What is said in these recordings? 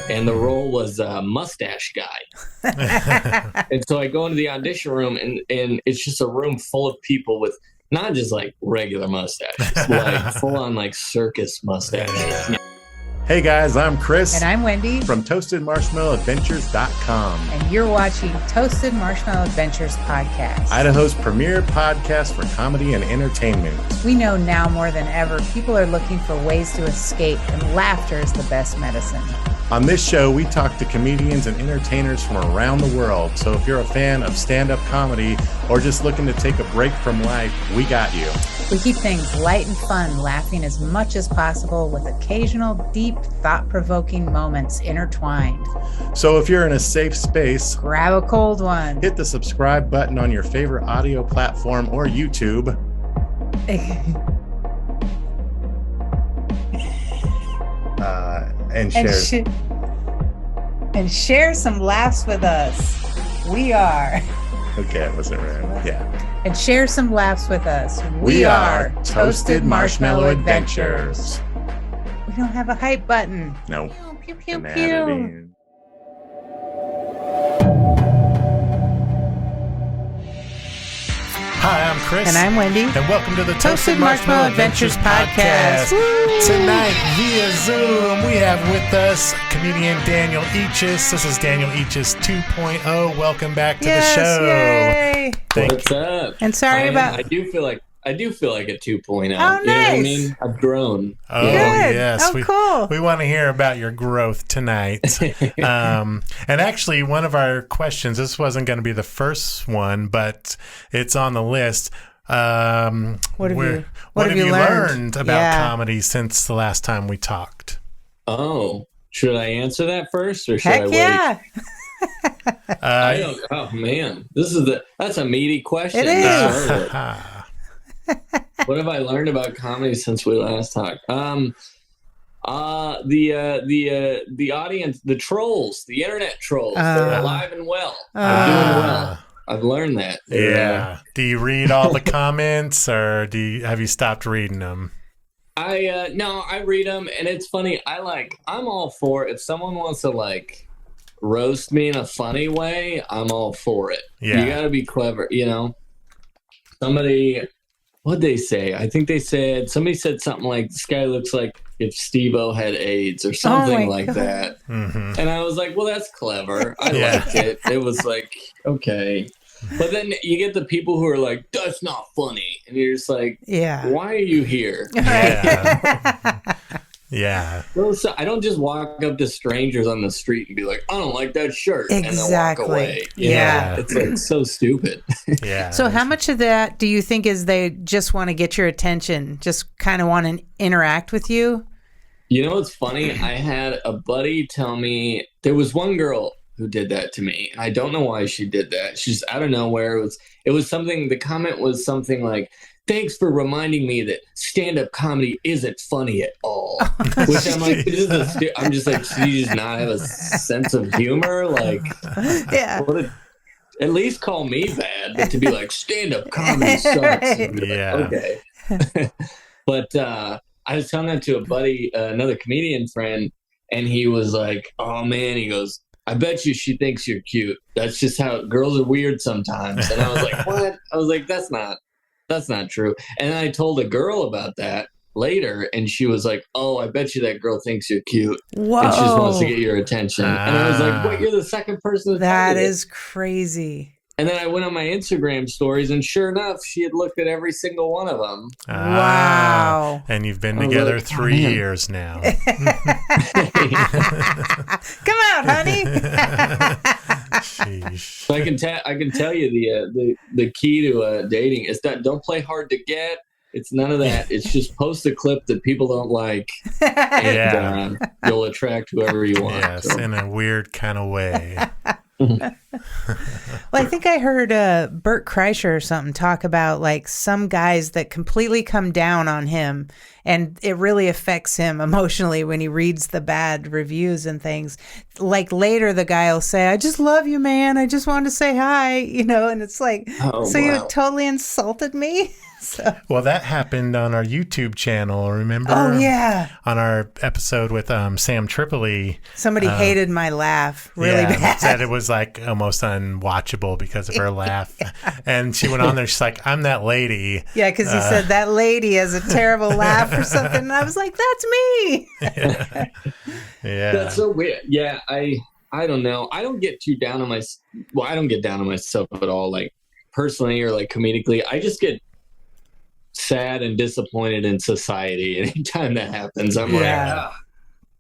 and the role was a mustache guy. And so I go into the audition room, and it's just a room full of people with not just like regular mustaches, like full on like circus mustaches. Yeah. Hey guys, I'm Chris. And I'm Wendy. From ToastedMarshmallowAdventures.com. And you're watching Toasted Marshmallow Adventures Podcast. Idaho's premier podcast for comedy and entertainment. We know now more than ever, people are looking for ways to escape, and laughter is the best medicine. On this show, we talk to comedians and entertainers from around the world. So if you're a fan of stand-up comedy or just looking to take a break from life, we got you. We keep things light and fun, laughing as much as possible with occasional deep, thought-provoking moments intertwined. So if you're in a safe space, grab a cold one. Hit the subscribe button on your favorite audio platform or YouTube. And share some laughs with us. We are. Okay, I wasn't right. Yeah. And share some laughs with us. We are Toasted Marshmallow Adventures. We don't have a hype button. No. Pew, pew, pew, pew. Hi, I'm Chris. And I'm Wendy. And welcome to the Toasted Marshmallow Adventures Podcast. Tonight, via Zoom, we have with us comedian Daniel Eachus. This is Daniel Eachus 2.0. Welcome back to the show. Yay. What's up? And sorry about... I do feel like a 2.0. Oh, you nice. know what I mean? I've grown. Oh, good. Yes. Oh, cool. We want to hear about your growth tonight. And actually, one of our questions, this wasn't going to be the first one, but it's on the list. What have you learned about comedy since the last time we talked? Oh, should I answer that first, or should Heck I wait? Yeah. I don't. Oh man, that's a meaty question. It is. What have I learned about comedy since we last talked? The audience, the trolls, the internet trolls, they're alive and well. They're doing well. I've learned that. Yeah. Do you read all the comments, or have you stopped reading them? No, I read them, and it's funny. I'm all for if someone wants to roast me in a funny way. I'm all for it. Yeah. You got to be clever, you know. What'd they say? I think somebody said something like, this guy looks like if Steve-O had AIDS or something like that. Mm-hmm. And I was like, well, that's clever. I liked it. It was like, okay. But then you get the people who are like, that's not funny. And you're just like, why are you here? Yeah. Yeah. Well, so I don't just walk up to strangers on the street and be like, I don't like that shirt. Exactly. And then walk away. You know? It's like so stupid. Yeah. So how much of that do you think is they just want to get your attention, just kind of want to interact with you? You know what's funny? I had a buddy tell me there was one girl who did that to me. And I don't know why she did that. She's out of nowhere. It was something, the comment was something like, thanks for reminding me that stand-up comedy isn't funny at all. Which I'm like, I'm just like, do you just not have a sense of humor? Like, at least call me bad, but to be like, stand-up comedy sucks. Yeah. Okay. But I was telling that to a buddy, another comedian friend, and he was like, oh man, he goes, I bet you she thinks you're cute. That's just how girls are weird sometimes. And I was like, what? I was like, that's not true. And I told a girl about that later, and she was like, oh, I bet you that girl thinks you're cute. Whoa. And she just wants to get your attention. And I was like, what? You're the second person to tell me That is crazy. And then I went on my Instagram stories, and sure enough, she had looked at every single one of them. Wow. And you've been together 3 years now. Come out, honey. Sheesh. So I can tell you the key to dating is that don't play hard to get. It's none of that. It's just post a clip that people don't like, and you'll attract whoever you want. Yes, in a weird kind of way. Well, I think I heard Bert Kreischer or something talk about like some guys that completely come down on him And it really affects him emotionally when he reads the bad reviews and things. Like later, the guy will say, I just love you, man. I just wanted to say hi, and it's like, you totally insulted me. So. Well, that happened on our YouTube channel, remember? Oh, yeah. On our episode with Sam Tripoli. Somebody hated my laugh really bad. Said it was like almost unwatchable because of her laugh. And she went on there, she's like, I'm that lady. Yeah, because he said that lady has a terrible laugh or something. And I was like, that's me. Yeah. That's so weird. Yeah, I don't know. I don't get too down on I don't get down on myself at all, like personally or like comedically. I just get sad and disappointed in society anytime that happens. I'm like,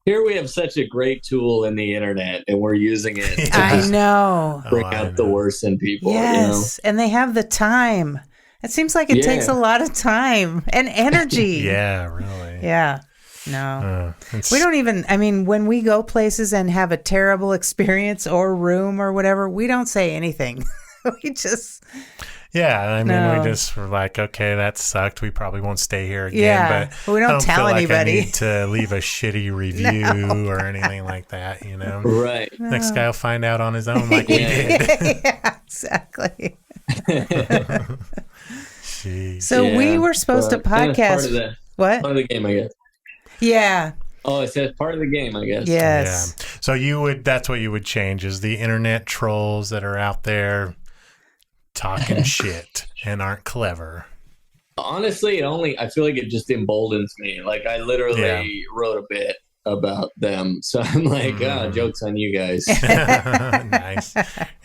here we have such a great tool in the internet and we're using it to I know bring out the worst in people. Yes, and they have the time. It seems like it takes a lot of time and energy. Yeah, really. Yeah. No, we don't even, when we go places and have a terrible experience or room or whatever, we don't say anything. We just... Yeah, we just were like, okay, that sucked. We probably won't stay here again. Yeah, but we don't tell feel anybody. Like I need to leave a shitty review or anything like that, Right. No. Next guy will find out on his own like we did. Yeah, exactly. Jeez. So we were supposed to podcast. What? Part of the game, I guess. Yeah. Oh, it says part of the game, I guess. Yes. Yeah. So that's what you would change is the internet trolls that are out there talking shit and aren't clever. Honestly, I feel like it just emboldens me. Like I literally wrote a bit about them. So I'm like, joke's on you guys. Nice. You're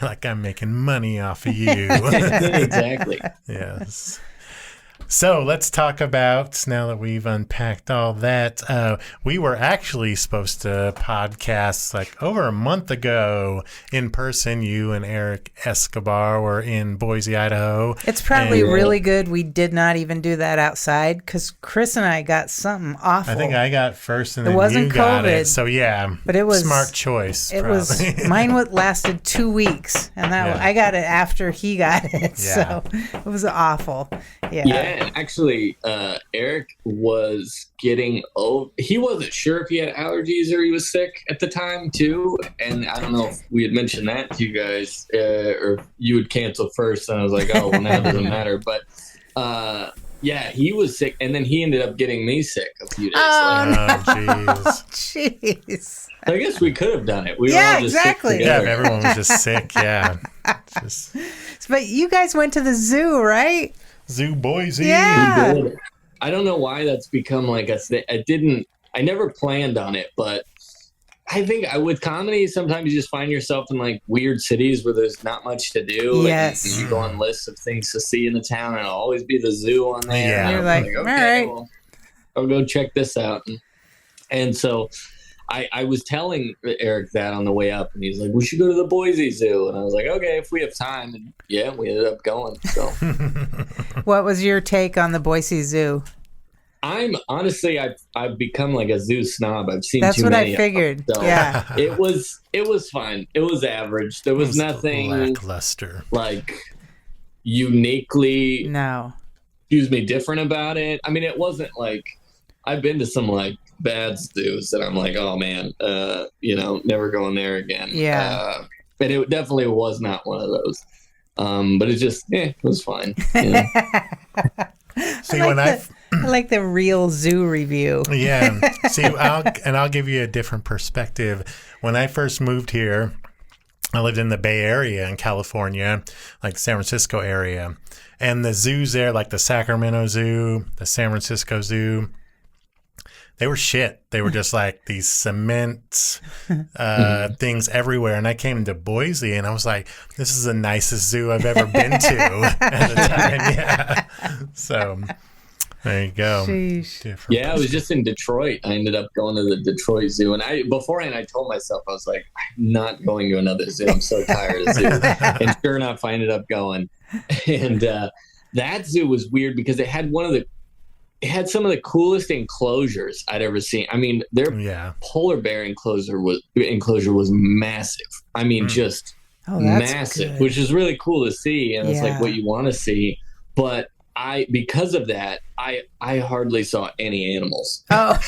like, I'm making money off of you. Exactly. Yes. So let's talk about, now that we've unpacked all that, we were actually supposed to podcast like over a month ago in person. You and Eric Escobar were in Boise, Idaho. It's probably really good we did not even do that outside because Chris and I got something awful. I think I got first and then you got COVID, it. So yeah, but it was smart choice. It was mine lasted 2 weeks, and I got it after he got it. Yeah. So it was awful. Yeah, actually, Eric was getting he wasn't sure if he had allergies or he was sick at the time too. And I don't know if we had mentioned that to you guys or if you would cancel first. And I was like, oh, well, now it doesn't matter. But he was sick, and then he ended up getting me sick a few days later. Jeez. I guess we could have done it. We were all just exactly. Sick together. Yeah, if everyone was just sick. Yeah. But you guys went to the zoo, right? Zoo Boise. Yeah. We did. I don't know why that's become like a thing. I never planned on it, but I think with comedy, sometimes you just find yourself in like weird cities where there's not much to do. Yes. And you go on lists of things to see in the town, and it'll always be the zoo on there. Yeah. You're like, okay, all right. well, I'll go check this out. And so I was telling Eric that on the way up, and he's like, we should go to the Boise Zoo. And I was like, okay, if we have time. And yeah, we ended up going. So, what was your take on the Boise Zoo? I'm honestly, I've become like a zoo snob. I've seen That's too what many. I figured. So yeah, it was fun. It was average. There was nothing lackluster, like uniquely, different about it. I mean, it wasn't like I've been to some like bad zoos that I'm like, oh man, never going there again. Yeah, but it definitely was not one of those. But it just, it was fine. See, I like the real zoo review. Yeah. See, I'll give you a different perspective. When I first moved here, I lived in the Bay Area in California, like the San Francisco area. And the zoos there, like the Sacramento Zoo, the San Francisco Zoo, they were shit. They were just like these cement things everywhere. And I came to Boise and I was like, this is the nicest zoo I've ever been to at the time. Yeah. So there you go. Yeah, I was just in Detroit. I ended up going to the Detroit Zoo. And beforehand, I told myself, I was like, I'm not going to another zoo. I'm so tired of zoos. And sure enough, I ended up going. And that zoo was weird because it had some of the coolest enclosures I'd ever seen. I mean, their polar bear enclosure was massive. I mean, just massive, good. Which is really cool to see. And it's like what you want to see. But because of that, I hardly saw any animals. Oh.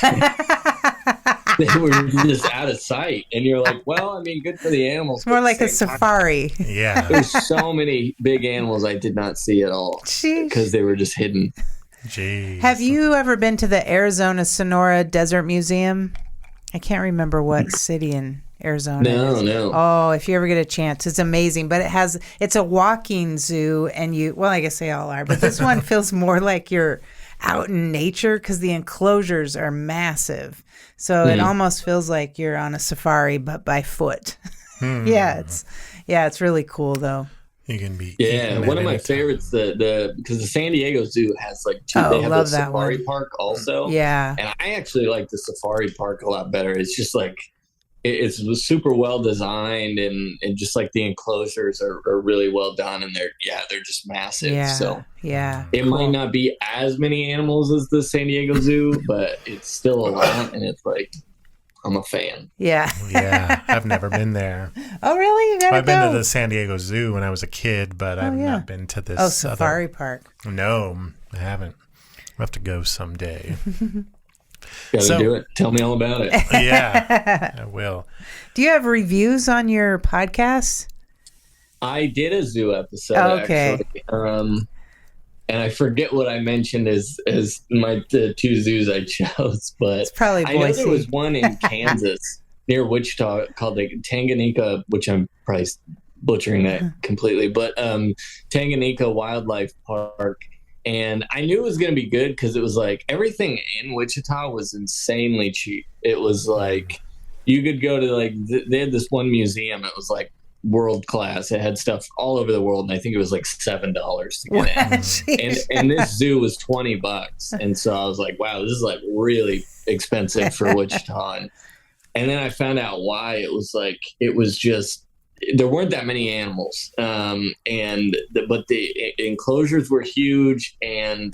They were just out of sight. And you're like, well, I mean, good for the animals. It's more like a safari. Yeah. There's so many big animals I did not see at all because they were just hidden. Jeez. Have you ever been to the Arizona Sonora Desert Museum? I can't remember what city in Arizona. No. Oh, if you ever get a chance, it's amazing. But it's a walking zoo, and I guess they all are, but this one feels more like you're out in nature because the enclosures are massive. So it almost feels like you're on a safari, but by foot. Yeah, it's really cool though. You can be one of my favorites, because the San Diego Zoo has like two. They have a safari park also. Yeah, and I actually like the safari park a lot better. It's just like it's super well designed, and just like the enclosures are really well done, and they're just massive. Yeah, so it might not be as many animals as the San Diego Zoo, but it's still a lot, and it's like I'm a fan. Yeah. Yeah, I've never been there. Oh, really? You gotta I've been to the San Diego Zoo when I was a kid, but I've not been to this safari park. No, I haven't. I'll have to go someday. Gotta do it. Tell me all about it. Yeah, I will. Do you have reviews on your podcast? I did a zoo episode, actually. And I forget what I mentioned as the two zoos I chose, but it's probably Boise. I know there was one in Kansas near Wichita called the Tanganyika, which I'm probably butchering that completely, but Tanganyika Wildlife Park. And I knew it was going to be good because it was like everything in Wichita was insanely cheap. It was like you could go to they had this one museum. It was like world class. It had stuff all over the world, and I think it was like $7 to get in. And this zoo was $20, and so I was like, wow, this is like really expensive for Wichita. And then I found out why. It was just there weren't that many animals, but the enclosures were huge, and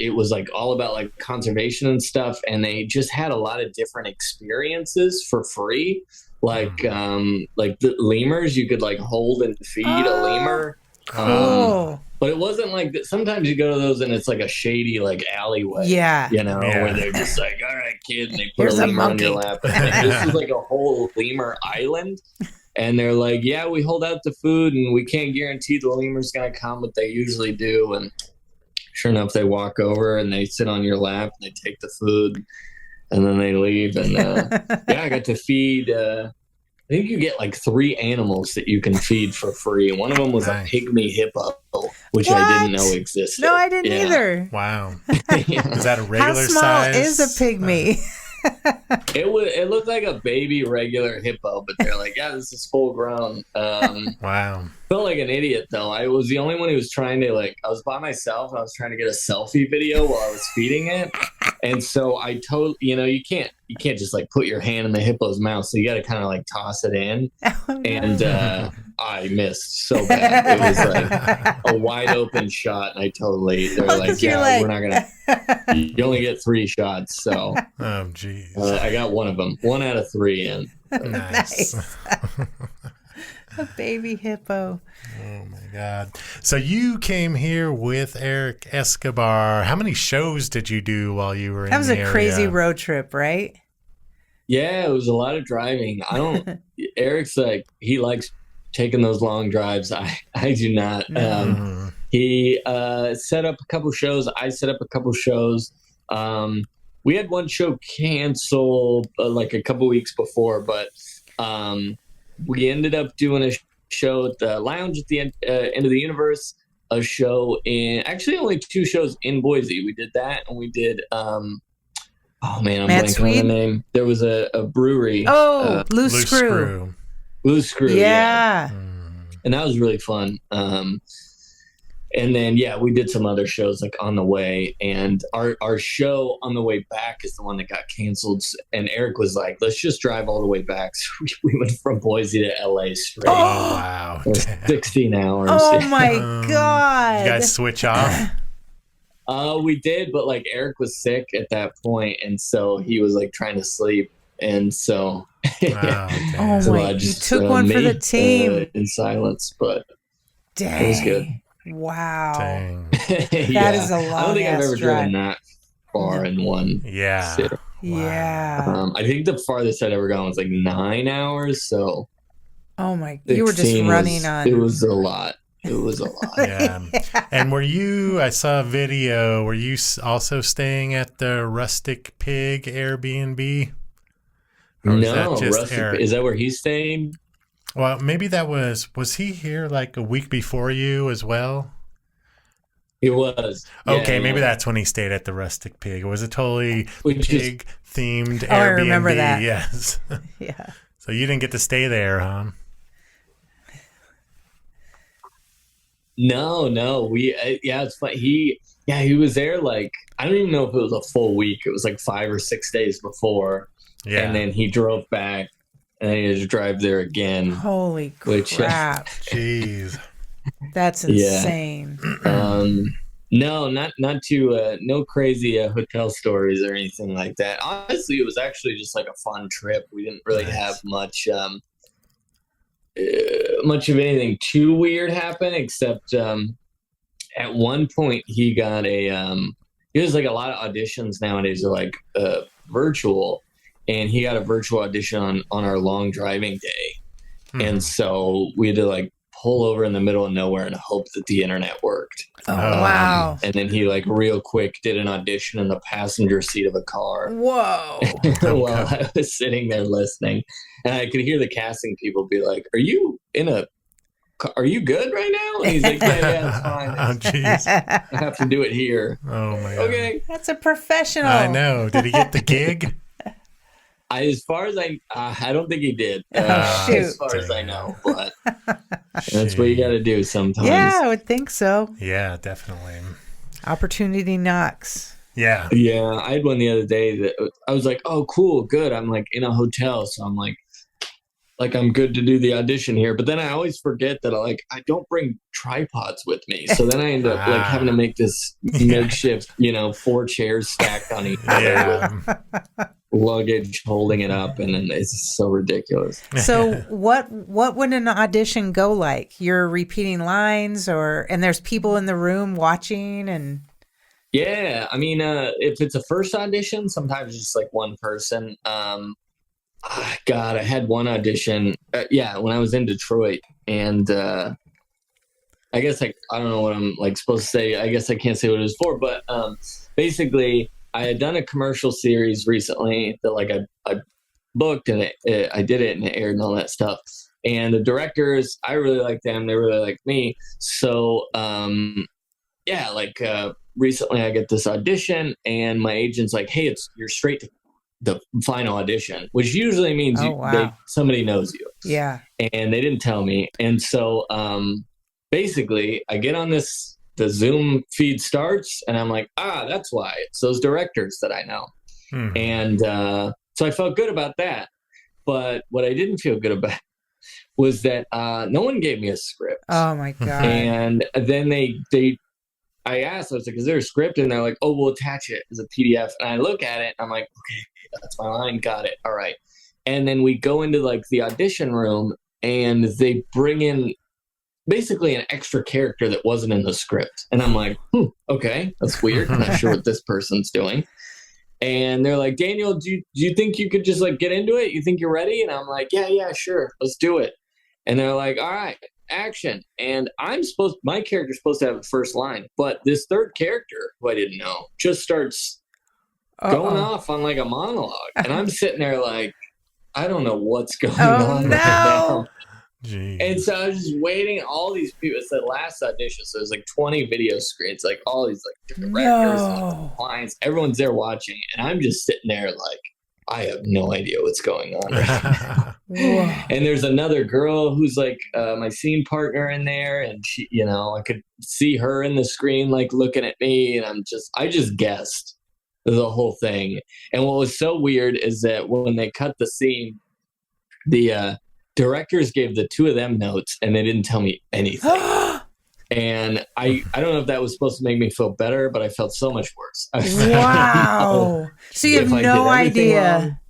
it was like all about like conservation and stuff, and they just had a lot of different experiences for free. Like the lemurs, you could like hold and feed a lemur. Cool. But it wasn't like that. Sometimes you go to those and it's like a shady like alleyway. Yeah. Where they're just like, all right, kid, and they put a lemur on your lap. And this is like a whole lemur island. And they're like, yeah, we hold out the food and we can't guarantee the lemur's going to come, but they usually do. And sure enough, they walk over and they sit on your lap and they take the food. And then they leave, and I got to feed. I think you get like 3 animals that you can feed for free. One of them was a pygmy hippo, which I didn't know existed. No, I didn't either. Wow, is that a regular size? How small is a pygmy? It looked like a baby regular hippo, but they're like, yeah, this is full grown. Wow. Felt like an idiot though. I was the only one who was trying to I was by myself and I was trying to get a selfie video while I was feeding it. And so I told you can't just like put your hand in the hippo's mouth. So you got to kind of like toss it in. Oh, no. And I missed so bad. It was like a wide open shot. And they're like, yeah, we're not going to, you only get 3 shots. So, oh, geez. I got one of them, 1 out of 3 in. Nice. A baby hippo. Oh my God. So you came here with Eric Escobar. How many shows did you do while you were in the area? That was a crazy road trip, right? Yeah, it was a lot of driving. Eric's like, he likes taking those long drives. I do not. No. He set up a couple shows. I set up a couple shows. We had one show cancel like a couple weeks before, but we ended up doing a show at the lounge at the end of the universe, a show actually only 2 shows in Boise. We did that, and we did, I'm blanking on the name. There was a brewery. Oh, Loose Screw. Loose Screw, yeah. And that was really fun. And then, we did some other shows like on the way, and our show on the way back is the one that got canceled. And Eric was like, let's just drive all the way back. So we went from Boise to LA straight. Oh, wow. 16 hours. Oh my God. You guys switch off? We did, but like Eric was sick at that point, and so he was like trying to sleep. And so, you took one for the team in silence, but dang. It was good. Wow. Dang. That is a long I don't think I've ever drive. driven that far in one city. Yeah. I think the farthest I'd ever gone was like 9 hours. So, oh my, you were just running on. It was a lot. It was a lot. Yeah. And I saw a video, were you also staying at the Rustic Pig Airbnb? Or no, is that where he's staying? Well, maybe was he here like a week before you as well? He was. Okay, maybe that's when he stayed at the Rustic Pig. It was a totally pig-themed Airbnb. I remember that. Yes. Yeah. So you didn't get to stay there, huh? No. It's funny. He was there like, I don't even know if it was a full week. It was like 5 or 6 days before. Yeah. And then he drove back and then he had to drive there again. Holy crap. Jeez. That's insane. No, not too, no crazy hotel stories or anything like that. Honestly, it was actually just like a fun trip. We didn't really have much of anything too weird happen, except at one point he got there's like a lot of auditions nowadays are like virtual, and he got a virtual audition on our long driving day. And so we had to like pull over in the middle of nowhere and hope that the internet worked. Oh, wow. And then he like real quick did an audition in the passenger seat of a car. Whoa. While I was sitting there listening, and I could hear the casting people be like, are you good right now? And he's like, yeah, it's fine. Oh, jeez. I have to do it here. Oh my God. Okay. That's a professional. I know. Did he get the gig? As far as I don't think he did. Shoot. As far as I know, but that's what you got to do sometimes. Yeah, I would think so. Yeah, definitely. Opportunity knocks. Yeah. Yeah, I had one the other day that I was like, oh, cool, good. I'm like in a hotel, so I'm like I'm good to do the audition here. But then I always forget that I don't bring tripods with me. So then I end up like having to make this makeshift, 4 chairs stacked on each other with luggage holding it up, and then it's so ridiculous. So what would an audition go like? You're repeating lines, and there's people in the room watching, and yeah, I mean, if it's a first audition, sometimes it's just like one person. God, I had one audition, when I was in Detroit, and I guess I don't know what I'm like supposed to say. I guess I can't say what it was for, but basically, I had done a commercial series recently that like I booked, and I did it and it aired and all that stuff. And the directors, I really like them. They really like me. So, recently I get this audition, and my agent's like, hey, you're straight to the final audition, which usually means somebody knows you. Yeah. And they didn't tell me. And so basically I get on the Zoom feed starts, and I'm like, that's why. It's those directors that I know. And so I felt good about that. But what I didn't feel good about was that no one gave me a script. Oh my God. And then I asked, I was like, is there a script? And they're like, oh, we'll attach it as a PDF. And I look at it, and I'm like, okay, that's my line. Got it. All right. And then we go into like the audition room, and they bring in basically an extra character that wasn't in the script. And I'm like, okay, that's weird. I'm not sure what this person's doing. And they're like, Daniel, do you think you could just like get into it? You think you're ready? And I'm like, yeah, sure. Let's do it. And they're like, all right, action. And my character's supposed to have the first line, but this third character, who I didn't know, just starts going off on like a monologue. And I'm sitting there like, I don't know what's going on right now. Jeez. And so I was just waiting. All these people, it's the last audition, so there's like 20 video screens, like all these like directors and clients, everyone's there watching, and I'm just sitting there like, I have no idea what's going on right now. And there's another girl who's like my scene partner in there, and she, I could see her in the screen like looking at me, and I just guessed the whole thing. And what was so weird is that when they cut the scene, the directors gave the two of them notes, and they didn't tell me anything. And I don't know if that was supposed to make me feel better, but I felt so much worse. Wow. So you have no idea.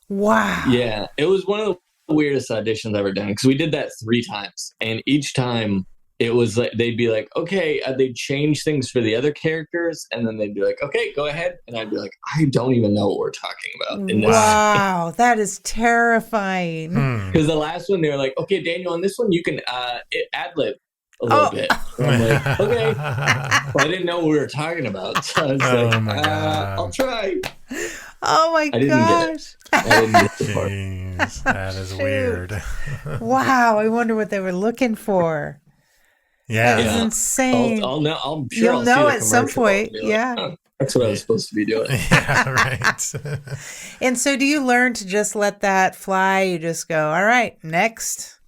Wow. Yeah. It was one of the weirdest auditions I've ever done, because we did that 3 times. And each time it was like they'd be like, okay, they'd change things for the other characters, and then they'd be like, okay, go ahead, and I'd be like, I don't even know what we're talking about. Wow, that is terrifying. Because the last one, they were like, okay, Daniel, on this one you can ad-lib a little bit. And I'm like, okay. Well, I didn't know what we were talking about, so I was like, I'll try. Oh my gosh. I didn't get the part. Jeez, that is weird. Wow, I wonder what they were looking for. Yeah. That is insane. I'm sure You'll know at some point. Like, yeah. oh, that's what I was supposed to be doing. Yeah, right. And so do you learn to just let that fly? You just go, all right, next,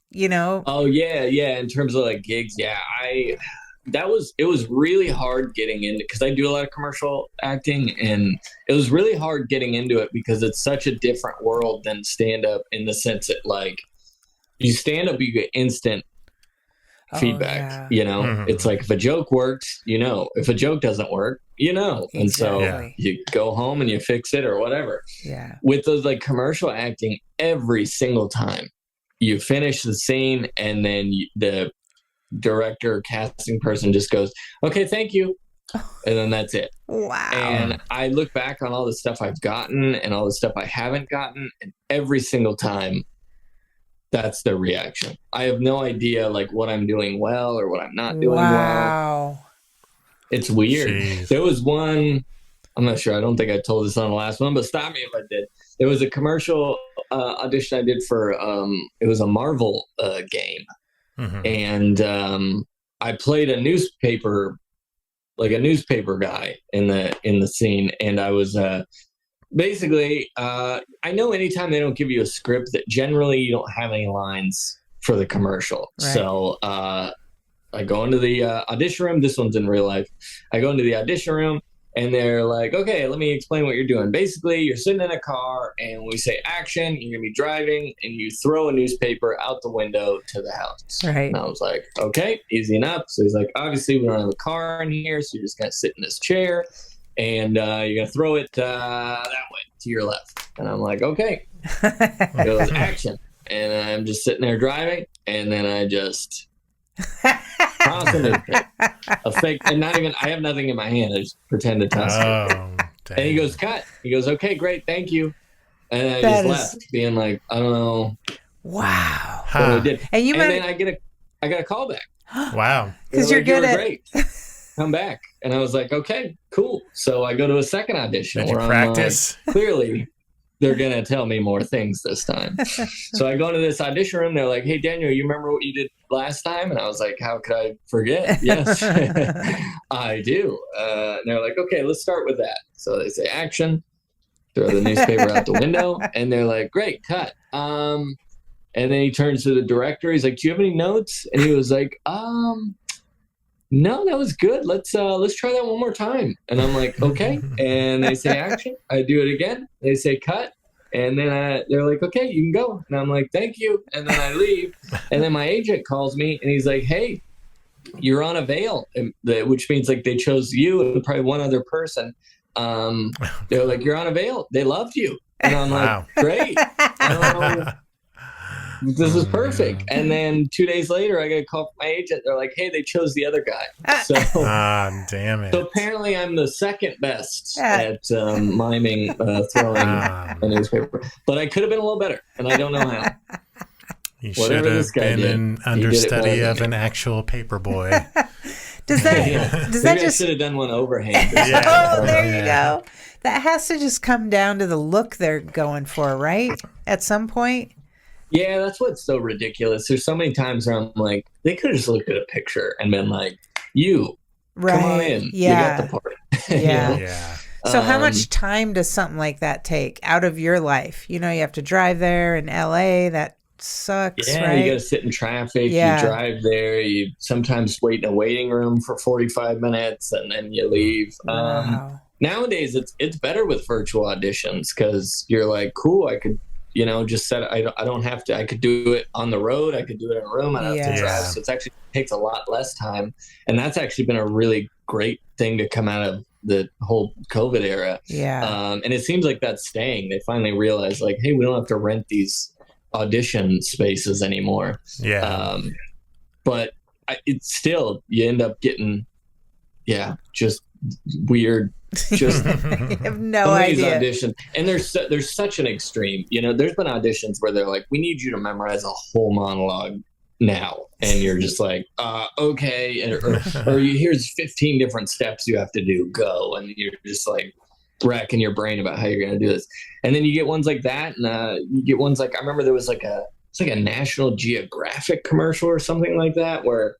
you know? Oh, yeah. In terms of like gigs, yeah. It was really hard getting into, because I do a lot of commercial acting, and it was really hard getting into it because it's such a different world than stand-up, in the sense that like you stand up, you get instant feedback. You know, it's like if a joke works, you know, if a joke doesn't work, you know, and so you go home and you fix it or whatever. With those like commercial acting, every single time you finish the scene, and then the director, casting person just goes, okay, thank you, and then that's it. Wow. And I look back on all the stuff I've gotten and all the stuff I haven't gotten, and every single time that's the reaction. I have no idea like what I'm doing well or what I'm not doing well. It's weird. Jeez. There was one, I'm not sure, I don't think I told this on the last one, but stop me if I did. There was a commercial audition I did for it was a Marvel game. And I played a newspaper guy in the scene, and I was basically I know anytime they don't give you a script, that generally you don't have any lines for the commercial. Right. So I go into the audition room. This one's in real life. I go into the audition room, and they're like, okay, let me explain what you're doing. Basically, you're sitting in a car, and when we say action, you're going to be driving, and you throw a nnewspaper out the window to the house. Right. And I was like, okay, easy enough. So he's like, obviously, we don't have a car in here, so you're just going to sit in this chair, and you're going to throw it that way, to your left. And I'm like, okay. It goes action. And I'm just sitting there driving, and then I just... a fake, and not even, I have nothing in my hand. I just pretend to toss it. And he goes, cut. He goes, okay, great, thank you. And I just left, being like, I don't know. Wow. What I did. And then I got a call back. Wow. Because you're good at great. Come back. And I was like, okay, cool. So I go to a second audition. Did you practice? Like, clearly they're going to tell me more things this time. So I go into this audition room. They're like, hey, Daniel, you remember what you did last time? And I was like, how could I forget? Yes, I do. And they're like, okay, let's start with that. So they say action, throw the newspaper out the window. And they're like, great, cut. And then he turns to the director. He's like, do you have any notes? And he was like, no, that was good. Let's try that one more time. And I'm like, okay. And they say action. I do it again. They say cut. And then they're like, okay, you can go. And I'm like, thank you. And then I leave. And then my agent calls me, and he's like, hey, you're on a veil, which means like they chose you and probably one other person. They're like, you're on a veil. They loved you. And I'm like, great. This is perfect. And then 2 days later, I get a call from my agent. They're like, hey, they chose the other guy. So, damn it. So apparently I'm the second best at miming throwing a newspaper. But I could have been a little better, and I don't know how. You should have been an understudy of an actual paper boy. Does that Maybe just... I should have done one overhand. Oh, there you go. That has to just come down to the look they're going for, right? At some point. Yeah, that's what's so ridiculous. There's so many times where I'm like, they could have just looked at a picture and been like, come on in. Yeah. You got the part. Yeah. You know? Yeah. So how much time does something like that take out of your life? You know, you have to drive there in LA. That sucks, right? You got to sit in traffic. Yeah. You drive there. You sometimes wait in a waiting room for 45 minutes and then you leave. Wow. Nowadays, it's better with virtual auditions because you're like, cool, I could, just set. I don't have to. I could do it on the road. I could do it in a room. I don't have to drive. So it takes a lot less time, and that's actually been a really great thing to come out of the whole COVID era. Yeah. And it seems like that's staying. They finally realized, like, hey, we don't have to rent these audition spaces anymore. Yeah. But it's still, you end up getting, just weird. Just you have no idea. Auditions, and there's such an extreme. There's been auditions where they're like, we need you to memorize a whole monologue now, and you're just like, okay, or here's 15 different steps you have to do, go, and you're just like racking your brain about how you're going to do this. And then you get ones like that, and you get ones like, I remember there was like a National Geographic commercial or something like that, where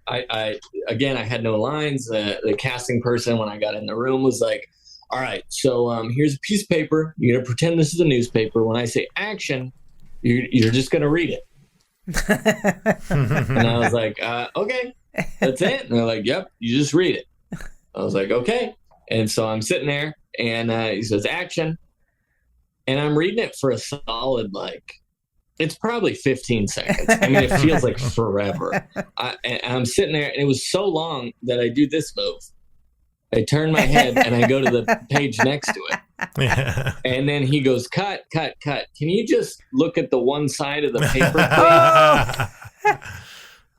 I had no lines. The casting person, when I got in the room, was like, all right, so here's a piece of paper. You're going to pretend this is a newspaper. When I say action, you're just going to read it. And I was like, okay, that's it. And they're like, yep, you just read it. I was like, okay. And so I'm sitting there, and he says action, and I'm reading it for a solid, like, it's probably 15 seconds. I mean, it feels like forever. I'm sitting there, and it was so long that I do this move. I turn my head, and I go to the page next to it. Yeah. And then he goes, cut. Can you just look at the one side of the paper, please?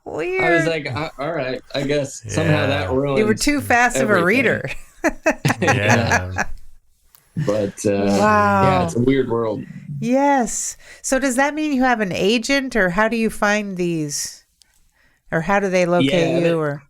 Weird. I was like, all right, I guess somehow that ruined. You were too fast of a reader. Yeah. But wow. it's a weird world. Yes. So does that mean you have an agent, or how do you find these, or how do they locate you? Or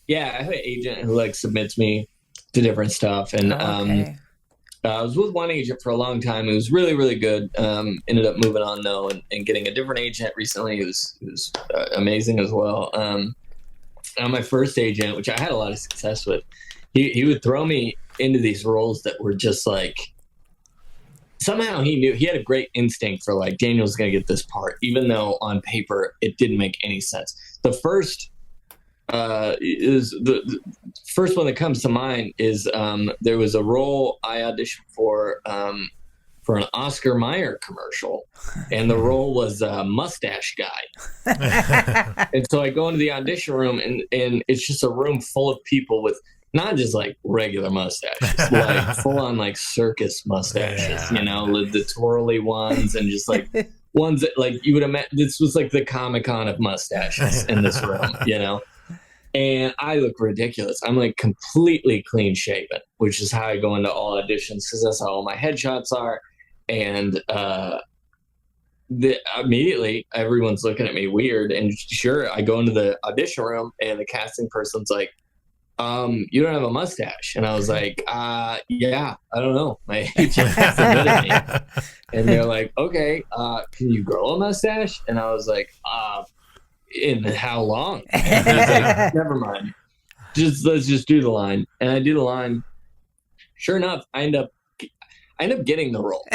I have an agent who submits me to different stuff, and I was with one agent for a long time. It was really, really good. Ended up moving on though, and getting a different agent recently. It was amazing as well. Now my first agent, which I had a lot of success with, he would throw me into these roles that were just like, somehow he had a great instinct for like, Daniel's going to get this part, even though on paper it didn't make any sense. The first is the first one that comes to mind is there was a role I auditioned for an Oscar Mayer commercial, and the role was a mustache guy. And so I go into the audition room, and it's just a room full of people with not just like regular mustaches, like full on like circus mustaches, the twirly ones, and just like ones that like you would imagine. This was like the Comic-Con of mustaches in this room, And I look ridiculous. I'm like completely clean shaven, which is how I go into all auditions, because that's how all my headshots are. And immediately everyone's looking at me weird. And sure, I go into the audition room, and the casting person's like, you don't have a mustache. And I was like, I don't know. My agent submitted me. And they're like, okay, can you grow a mustache? And I was like, in how long? And I was like, never mind. Let's just do the line. And I do the line. Sure enough, I end up getting the role.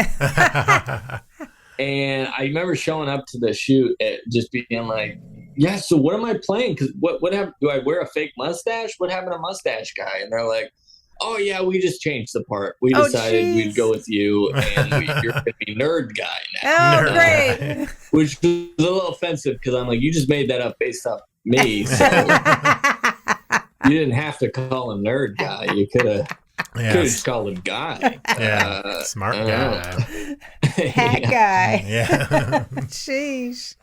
And I remember showing up to the shoot at just being like, yeah, so what am I playing? Because what happened? Do I wear a fake mustache? What happened to mustache guy? And they're like, oh yeah, we just changed the part. We decided we'd go with you, and you're going to be nerd guy now. Oh, great. Which was a little offensive, because I'm like, you just made that up based off me. So you didn't have to call him nerd guy. You could have just called him guy. Yeah, smart guy. Hat guy. Yeah. Sheesh.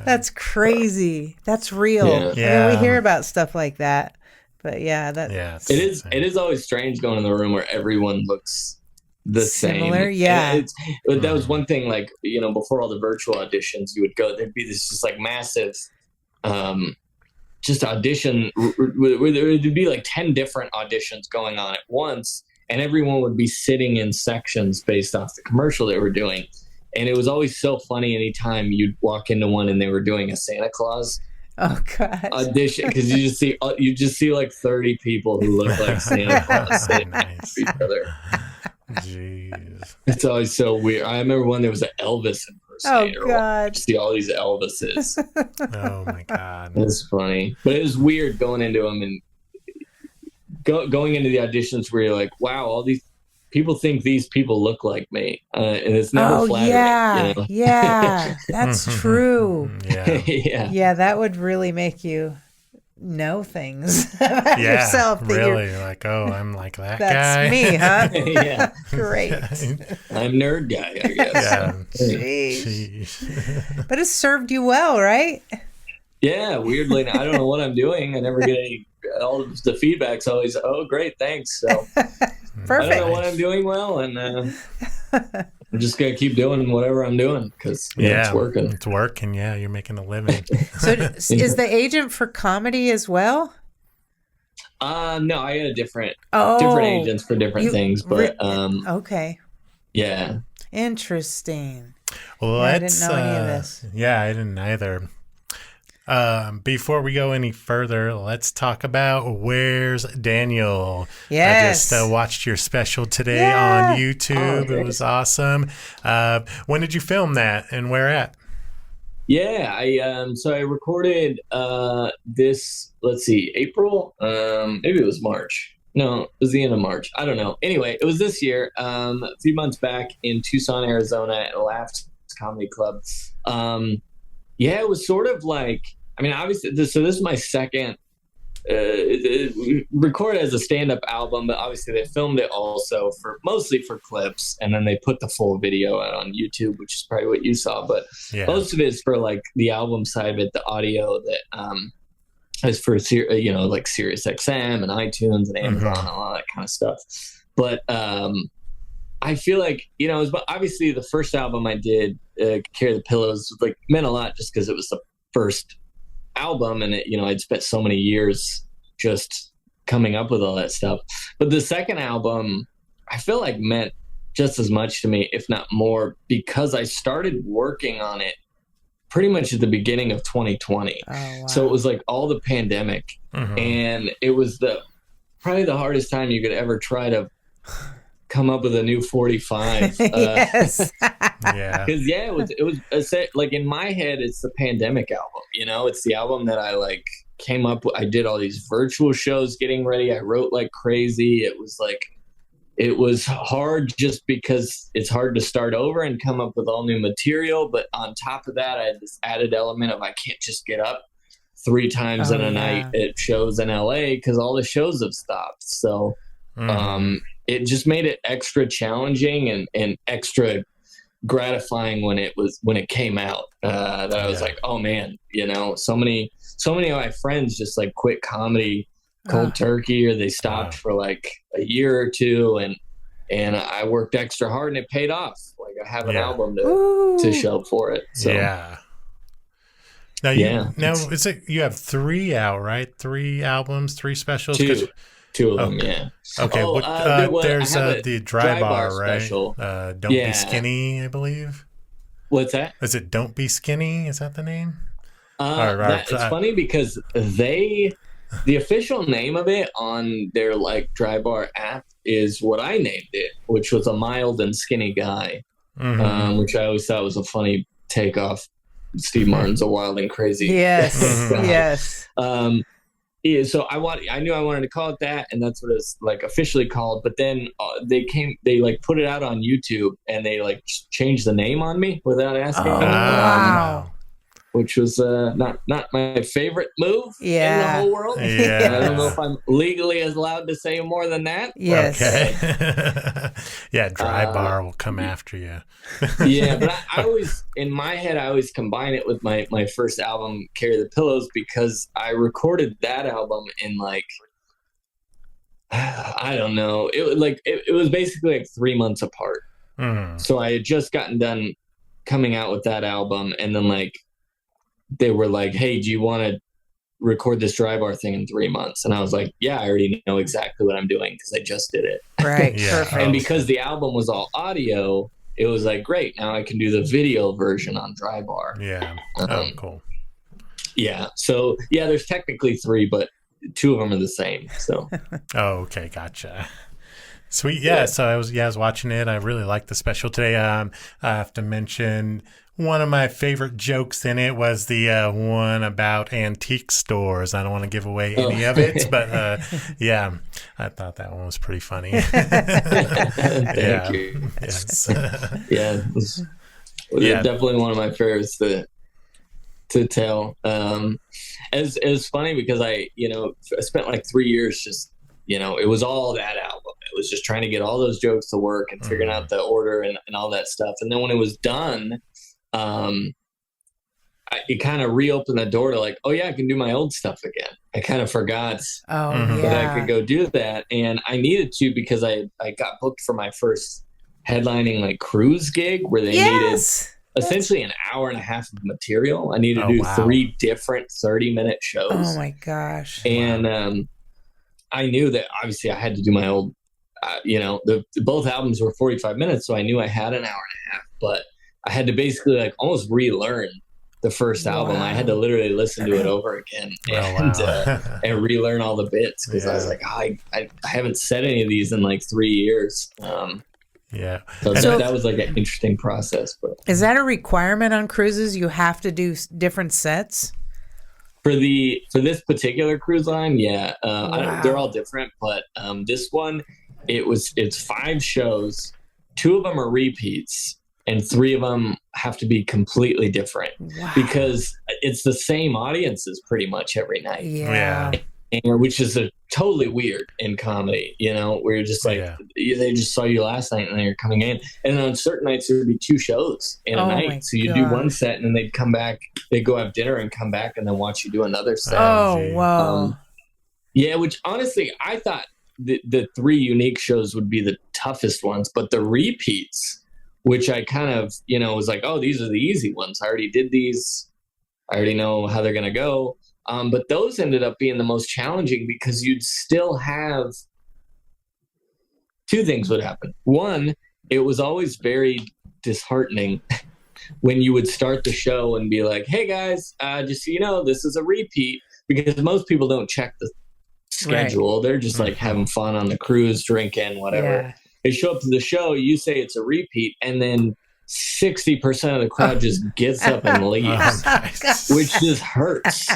That's crazy. That's real. Yeah. I mean, we hear about stuff like that. But it is always strange going in the room where everyone looks the similar, same. Yeah. That was one thing, like, before all the virtual auditions, you would go, there'd be this just like massive just audition where there would be like 10 different auditions going on at once, and everyone would be sitting in sections based off the commercial they were doing. And it was always so funny anytime you'd walk into one and they were doing a Santa Claus audition, because you just see like 30 people who look like Santa Claus sitting next to each other. Jeez, it's always so weird. I remember when there was an Elvis impersonator. Oh God! See all these Elvises. Oh my God, it's funny, but it was weird going into them and going into the auditions where you're like, wow, all these people think these people look like me, and it's never flattering. Yeah, that's true. Yeah, that would really make you know things about yourself. Really, like, oh, I'm like that that's guy. Me, huh? Yeah, great. I'm nerd guy, I guess. Yeah. Jeez. But it served you well, right? Yeah, weirdly, I don't know what I'm doing. I never get all of the feedback's always, oh, great, thanks. So Perfect. I don't know what I'm doing well, and I'm just going to keep doing whatever I'm doing because it's working. It's working, yeah. You're making a living. So is the agent for comedy as well? No, I had different agents for different things, but okay. Yeah. Interesting. Well, I didn't know any of this. Yeah, I didn't either. Before we go any further, let's talk about Where's Daniel? Yes. I just watched your special today on YouTube. It was awesome. When did you film that and where at? Yeah, I recorded this, let's see, April, maybe it was March. No, it was the end of March. I don't know. Anyway, it was this year, a few months back in Tucson, Arizona at Laughs Comedy Club. It was sort of like, I mean, obviously, this is my second, recorded as a stand-up album, but obviously they filmed it also mostly for clips, and then they put the full video out on YouTube, which is probably what you saw, but most of it is for like the album side of it, the audio that is for, like Sirius XM and iTunes and Amazon and all that kind of stuff. But I feel like, it was obviously the first album I did, Carry the Pillows, like meant a lot just because it was the first album, and I'd spent so many years just coming up with all that stuff. But the second album, I feel like meant just as much to me, if not more, because I started working on it pretty much at the beginning of 2020. Oh, wow. So it was like all the pandemic, and it was probably the hardest time you could ever try to come up with a new 45. Yes. Because it was like in my head, it's the pandemic album. It's the album that I like came up with. I did all these virtual shows getting ready. I wrote like crazy. It was hard just because it's hard to start over and come up with all new material. But on top of that, I had this added element of I can't just get up 3 times in a night at shows in LA because all the shows have stopped. So it just made it extra challenging and extra gratifying when it came out. That I was like, oh man, so many of my friends just like quit comedy cold turkey, or they stopped for like a year or two, and I worked extra hard and it paid off. Like I have an album to show for it. So Now you have 3 out, right? 3 albums, 3 specials. 2 of them, yeah. Okay, there's the dry bar, right? Special. Don't Be Skinny, I believe. What's that? Is it Don't Be Skinny? Is that the name? It's funny because the official name of it on their like dry bar app is what I named it, which was A Mild and Skinny Guy, which I always thought was a funny takeoff. Steve Martin's a wild and crazy. Yes, yes. So I knew I wanted to call it that, and that's what it's like officially called. But then they like put it out on YouTube, and they like changed the name on me without asking me. Wow. Which was not my favorite move in the whole world. Yeah. I don't know if I'm legally allowed to say more than that. Yes. Okay. Dry bar will come after you. But I always, in my head, I always combine it with my first album, Carry the Pillows, because I recorded that album in like, I don't know. It was basically like 3 months apart. So I had just gotten done coming out with that album, and then like, they were like, hey, do you want to record this dry bar thing in 3 months? And I was like, yeah, I already know exactly what I'm doing because I just did it. Right. Perfect. And because the album was all audio, it was like, great, now I can do the video version on dry bar. Yeah. Cool. Yeah. So, there's technically 3, but 2 of them are the same. So. Okay. Gotcha. Sweet. Yeah. So I was watching it. I really liked the special today. I have to mention one of my favorite jokes in it was the one about antique stores. I don't want to give away any of it, but I thought that one was pretty funny. Thank you. Yes. It was definitely one of my favorites to tell. It was funny because I spent like 3 years just, it was all that album. It was just trying to get all those jokes to work and figuring out the order and all that stuff. And then when it was done, I it kind of reopened the door to like, oh yeah, I can do my old stuff again. I kind of forgot that I could go do that. And I needed to, because I got booked for my first headlining like cruise gig where they needed essentially an hour and a half of material. I needed to do 3 different 30-minute shows. Oh my gosh. And I knew that obviously I had to do my old, both albums were 45 minutes. So I knew I had an hour and a half, but I had to basically like almost relearn the first album. I had to literally listen to it over again and relearn all the bits, because I was like, I haven't said any of these in like 3 years. So that was like an interesting process. But is that a requirement on cruises? You have to do different sets? For this particular cruise line, they're all different, but this one, it's 5 shows. 2 of them are repeats, and 3 of them have to be completely different because it's the same audiences pretty much every night. And which is totally weird in comedy, where you're just like, they just saw you last night and then you're coming in. And then on certain nights, there would be 2 shows in a night. So you do one set and then they'd come back, they'd go have dinner and come back and then watch you do another set. Oh, wow. Which honestly, I thought the 3 unique shows would be the toughest ones, but the repeats, which I kind of, was like, oh, these are the easy ones. I already did these. I already know how they're going to go. But those ended up being the most challenging, because you'd still have 2 things would happen. One, it was always very disheartening when you would start the show and be like, hey guys, just so you know, this is a repeat, because most people don't check the schedule. They're just like having fun on the cruise, drinking, whatever. They show up to the show, you say it's a repeat, and then 60% of the crowd just gets up and leaves, which just hurts.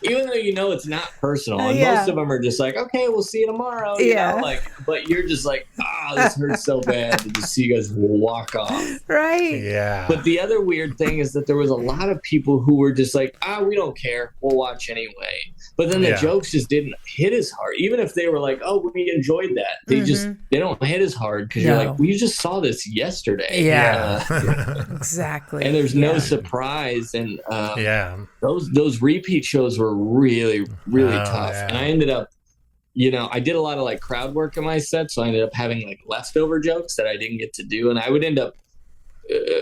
Even though it's not personal, and most of them are just like, okay, we'll see you tomorrow. You know, but you're just like, this hurts so bad to just see you guys walk off. But the other weird thing is that there was a lot of people who were just like, we don't care, we'll watch anyway. But then the jokes just didn't hit as hard, even if they were like, oh, we enjoyed that. They don't hit as hard, because you're like, we just saw this yesterday. Exactly. And there's no surprise. And those repeat shows were really, really tough. And I ended up, I did a lot of like crowd work in my set, so I ended up having like leftover jokes that I didn't get to do, and I would end up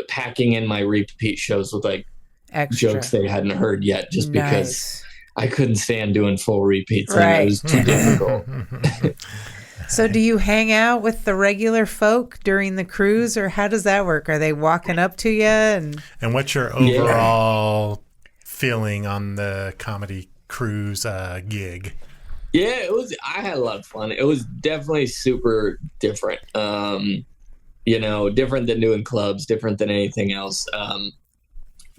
packing in my repeat shows with like jokes they hadn't heard yet, just because I couldn't stand doing full repeats. It was too difficult. So do you hang out with the regular folk during the cruise, or how does that work? Are they walking up to you? And what's your overall feeling on the comedy cruise gig? Yeah, I had a lot of fun. It was definitely super different. Different than doing clubs, different than anything else.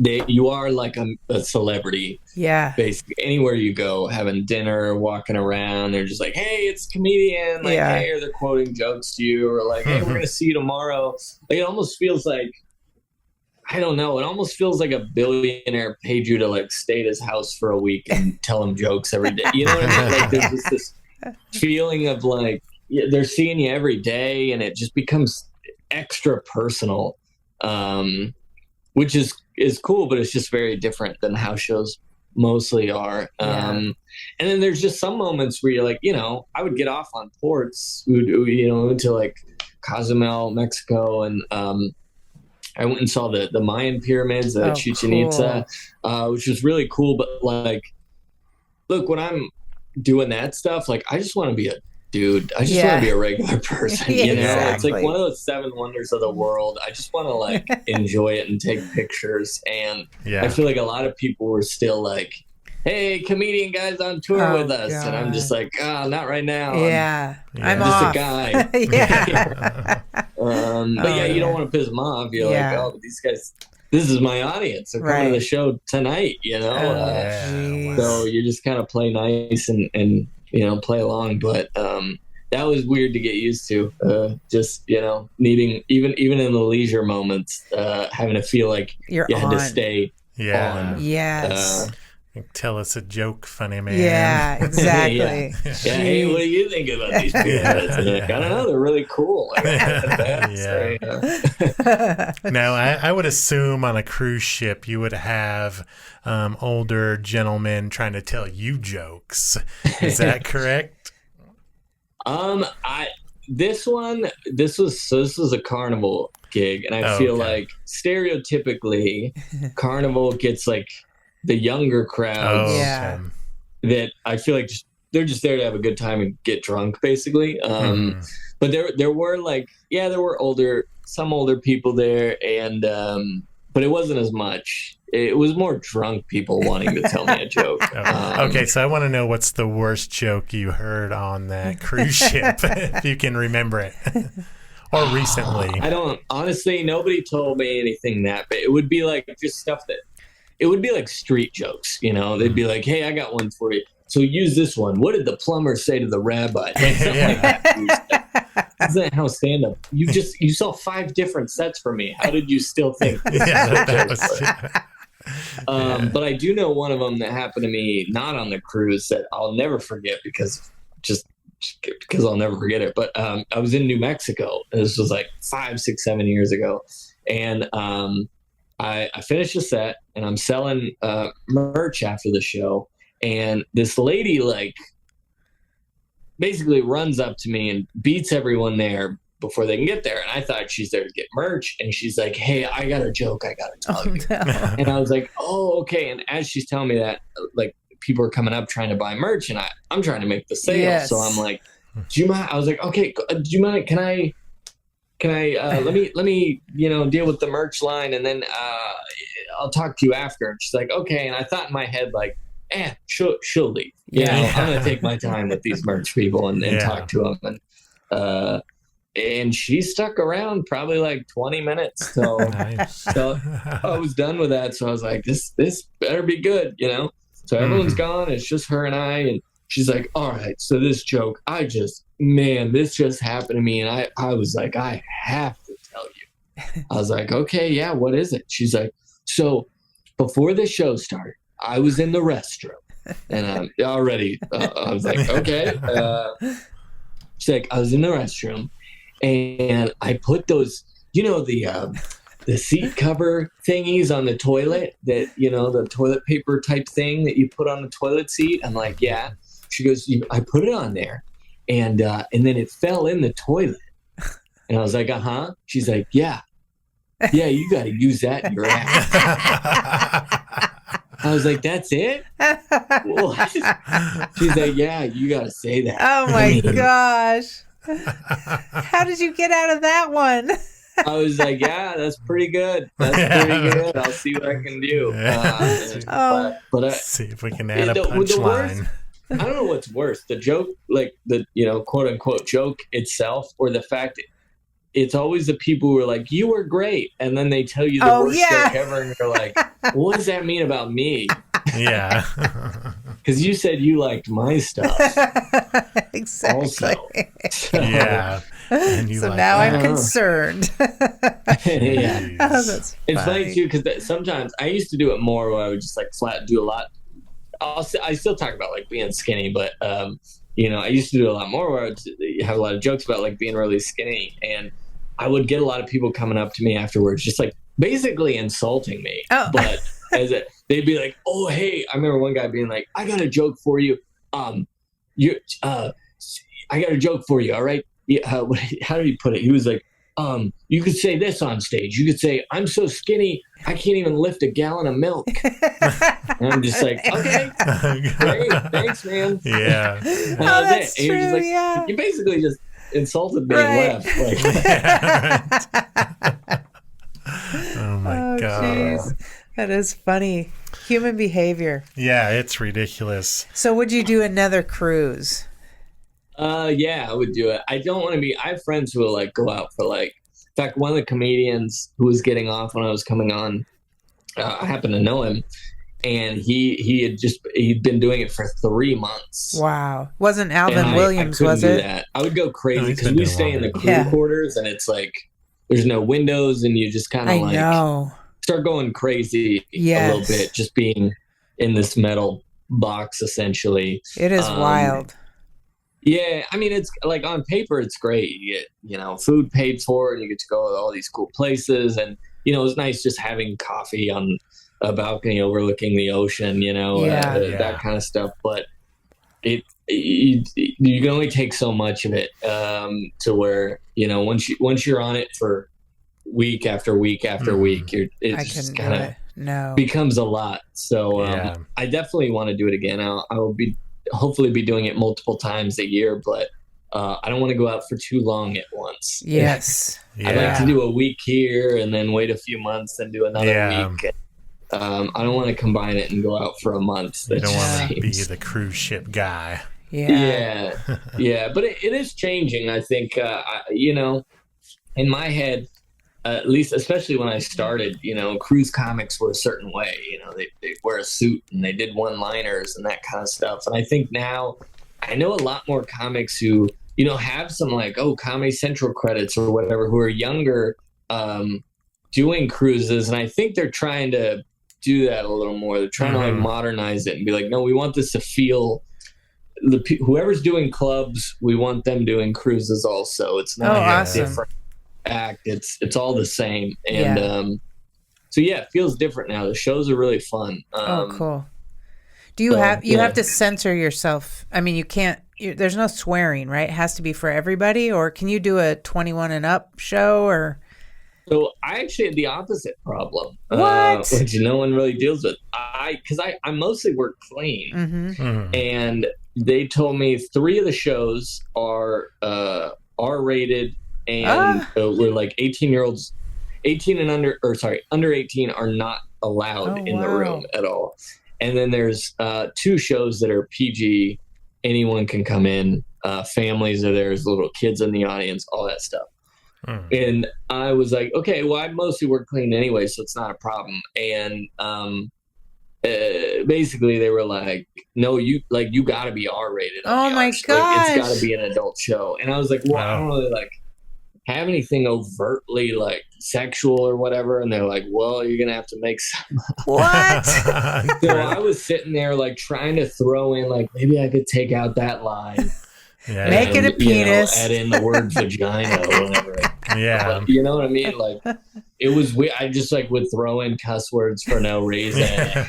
You are like a celebrity. Basically, anywhere you go, having dinner, walking around, they're just like, hey, it's a comedian. Like, hey, or they're quoting jokes to you, or like, hey, we're going to see you tomorrow. Like, it almost feels like, I don't know, it almost feels like a billionaire paid you to like stay at his house for a week and tell him jokes every day. You know what I mean? Like, there's just this feeling of like, they're seeing you every day, and it just becomes extra personal. Which is cool, but it's just very different than house shows mostly are. And then there's just some moments where you're like, I would get off on ports, to like Cozumel, Mexico, and I went and saw the Mayan pyramids, Chichen Itza, which was really cool. But like, look, when I'm doing that stuff, like, I just want to be a dude. I just want to be a regular person. It's like one of those 7 wonders of the world. I just want to like enjoy it and take pictures. And I feel like a lot of people were still like, hey, comedian guys on tour with us. And I'm just like, not right now. I'm just a guy. But you don't want to piss them off. You're like, oh, but these guys, this is my audience. They're coming to the show tonight, So you just kind of play nice and play along. But that was weird to get used to. Just, needing, even in the leisure moments, having to feel like you had to stay on. Tell us a joke, funny man. Yeah, exactly. Yeah. Hey, what do you think about these people? I don't know. They're really cool. Now, I would assume on a cruise ship you would have older gentlemen trying to tell you jokes. Is that correct? This was a carnival gig, and I feel like stereotypically carnival gets like the younger crowds that I feel like they're just there to have a good time and get drunk, basically. But there were some older people there, and but it wasn't as much. It was more drunk people wanting to tell me a joke. Okay, so I want to know what's the worst joke you heard on that cruise ship, if you can remember it. Or recently. I don't, honestly, nobody told me anything that bad. It would be like just stuff it would be like street jokes, They'd be like, hey, I got one for you. So use this one. What did the plumber say to the rabbi? Like something like that. Isn't that how stand-up? You saw 5 different sets for me. How did you still think? But I do know one of them that happened to me, not on the cruise, that I'll never forget because I'll never forget it. But I was in New Mexico. This was like 5, 6, 7 years ago. And I finished the set and I'm selling merch after the show. And this lady basically runs up to me and beats everyone there before they can get there. And I thought she's there to get merch. And she's like, hey, I got a joke I got to tell you. No. And I was like, oh, okay. And as she's telling me that, people are coming up trying to buy merch, and I'm trying to make the sale. Yes. So I'm like, do you mind? I was like, okay, do you mind? Can I, let me, deal with the merch line, and then I'll talk to you after. And she's like, okay. And I thought in my head, she'll leave. I'm going to take my time with these merch people and talk to them. And she stuck around probably 20 minutes. So, so I was done with that. So I was like, this better be good, So everyone's gone. It's just her and I. And she's like, all right, so this joke, this just happened to me. And I was like, I have to tell you. I was like, okay, yeah, what is it? She's like, so before the show started, I was in the restroom. And I was like, okay. She's like, I was in the restroom and I put those, the seat cover thingies on the toilet that, the toilet paper type thing that you put on the toilet seat. I'm like, yeah. She goes, I put it on there and then it fell in the toilet. And I was like, uh-huh. She's like, yeah, you got to use that in your ass. I was like, that's it? What? She's like, yeah, you got to say that. Oh my gosh. How did you get out of that one? I was like, yeah, that's pretty good. That's pretty good. I'll see what I can do. But see if we can add a punchline. I don't know what's worse, the joke, the quote unquote joke itself, or the fact that it's always the people who are like, you were great, and then they tell you the worst joke ever, and you're like, what does that mean about me? Yeah. Because you said you liked my stuff. Exactly. Also. Yeah. So now I'm concerned. Yeah. That's it's funny too, because sometimes I used to do it more where I would just flat do a lot. I still talk about being skinny, but I used to do a lot more where I would have a lot of jokes about being really skinny, and I would get a lot of people coming up to me afterwards, just basically insulting me. Oh. But they'd be like, "Oh, hey!" I remember one guy being like, "I got a joke for you. I got a joke for you. All right." Yeah, how did he put it? He was like, you could say this on stage. You could say, I'm so skinny, I can't even lift a gallon of milk. And I'm just like, okay, great, thanks, man. Yeah. That's true, yeah. You basically just insulted me and left. Oh, my God. Geez. That is funny. Human behavior. Yeah, it's ridiculous. So would you do another cruise? Yeah, I would do it. I don't want to be. I have friends who will go out for in fact, one of the comedians who was getting off when I was coming on, I happen to know him, and he'd been doing it for 3 months. Wow, wasn't Alvin Williams? Was it? That. I would go crazy because we stay in the crew quarters, and it's there's no windows, and you just kind of start going crazy a little bit, just being in this metal box, essentially. It is wild. Yeah, I mean, it's like on paper, it's great. You get, food paid for, and you get to go to all these cool places. And, it's nice just having coffee on a balcony overlooking the ocean, that kind of stuff. But you can only take so much of it to where, once you're on it for week after week after week, it just kind of becomes a lot. So I definitely want to do it again. I will hopefully be doing it multiple times a year, but I don't want to go out for too long at once. Yes. I'd like to do a week here and then wait a few months and do another week. I don't want to combine it and go out for a month. You don't want to be the cruise ship guy. Yeah. But it is changing. I think, in my head, at least, especially when I started, cruise comics were a certain way. They wear a suit and they did one-liners and that kind of stuff. And I think now I know a lot more comics who, have some like, Comedy Central credits or whatever, who are younger, doing cruises. And I think they're trying to do that a little more. They're trying to like modernize it and be like, no, we want this to feel whoever's doing clubs, we want them doing cruises also. It's not a different act. It's all the same. And so it feels different now. The shows are really fun. Cool. Do you have to censor yourself? I mean, you can't. There's no swearing, right? It has to be for everybody, or can you do a 21 and up show? Or so I actually had the opposite problem, which no one really deals with. Because I mostly work clean, and they told me 3 of the shows are R-rated, and we're like 18-year-olds, 18 and under 18 are not allowed in the room at all. And then there's 2 shows that are PG. Anyone can come in. Families are there. There's little kids in the audience, all that stuff. And I was like, okay, well, I mostly work clean anyway, so it's not a problem. And basically they were like, no, you got to be R-rated. Oh my gosh. Like, it's got to be an adult show. And I was like, well, I don't really have anything overtly sexual or whatever. And they're like, well, you're gonna have to make some. What? So I was sitting there trying to throw in maybe I could take out that line, make it a penis, add in the word vagina or whatever. Yeah, you know what I mean. It was weird. I just would throw in cuss words for no reason. It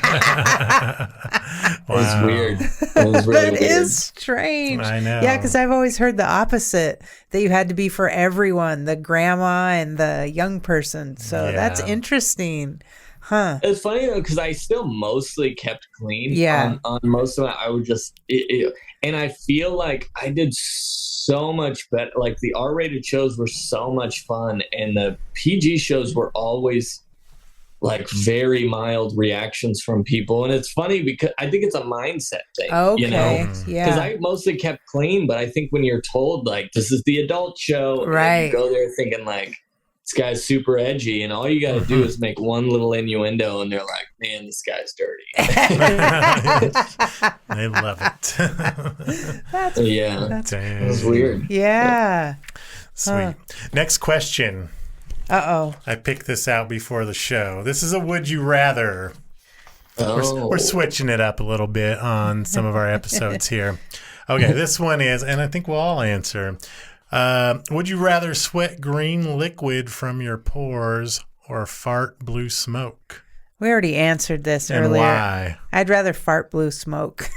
was weird. It was really weird. That is strange. I know. Yeah, because I've always heard the opposite, that you had to be for everyone, the grandma and the young person. So that's interesting. Huh. It's funny though, because I still mostly kept clean. Yeah. On most of it, I would just, and I feel like I did so much better. The R-rated shows were so much fun, and the PG shows were always very mild reactions from people. And it's funny because I think it's a mindset thing. Okay. Yeah. Because I mostly kept clean, but I think when you're told this is the adult show, and you go there thinking this guy's super edgy, and all you got to do is make one little innuendo, and they're like, man, this guy's dirty. They love it. It was weird. Yeah. Sweet. Next question. Uh-oh. I picked this out before the show. This is a would you rather. We're switching it up a little bit on some of our episodes here. Okay, this one is, and I think we'll all answer. Would you rather sweat green liquid from your pores or fart blue smoke? We already answered this and earlier. Why? I'd rather fart blue smoke.